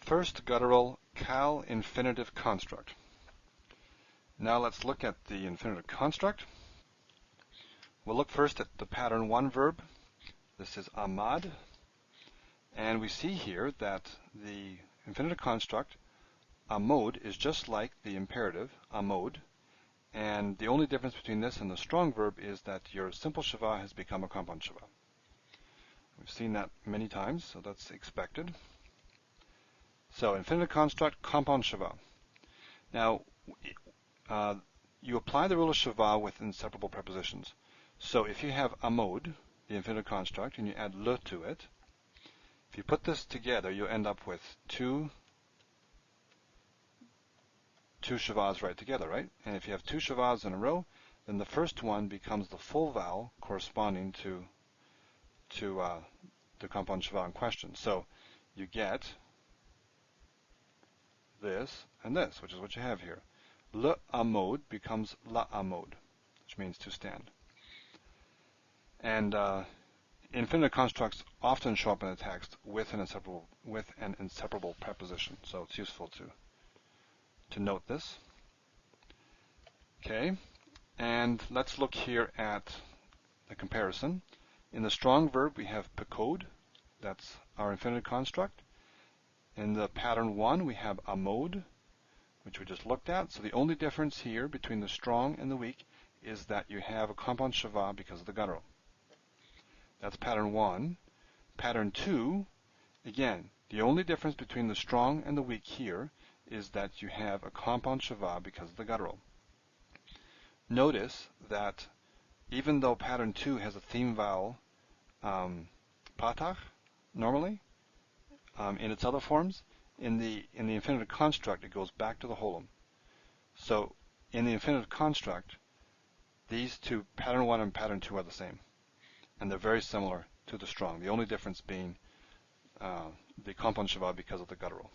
First guttural Qal infinitive construct. Now let's look at the infinitive construct. We'll look first at the pattern 1 verb. This is amad. And we see here that the infinitive construct amod is just like the imperative amod. And the only difference between this and the strong verb is that your simple shava has become a compound shava. We've seen that many times, so that's expected. So infinitive construct, compound shava. Now, you apply the rule of shava with inseparable prepositions. So if you have amod, the infinitive construct, and you add le to it, if you put this together, you'll end up with two shavas right together, right? And if you have two shavas in a row, then the first one becomes the full vowel corresponding to the compound shava in question. So you get this and this, which is what you have here. Le amod becomes la amod, which means to stand. And infinitive constructs often show up in the text with an inseparable preposition, so it's useful to note this. Okay, and let's look here at the comparison. In the strong verb, we have pekod, that's our infinitive construct. In the pattern 1, we have amod, which we just looked at. So the only difference here between the strong and the weak is that you have a compound shava because of the guttural. That's pattern 1. Pattern 2, again, the only difference between the strong and the weak here is that you have a compound shava because of the guttural. Notice that even though pattern 2 has a theme vowel, patach, normally, in its other forms, in the infinitive construct, it goes back to the holum. So in the infinitive construct, these two, pattern 1 and pattern 2, are the same. And they're very similar to the strong. The only difference being the compound shava because of the guttural.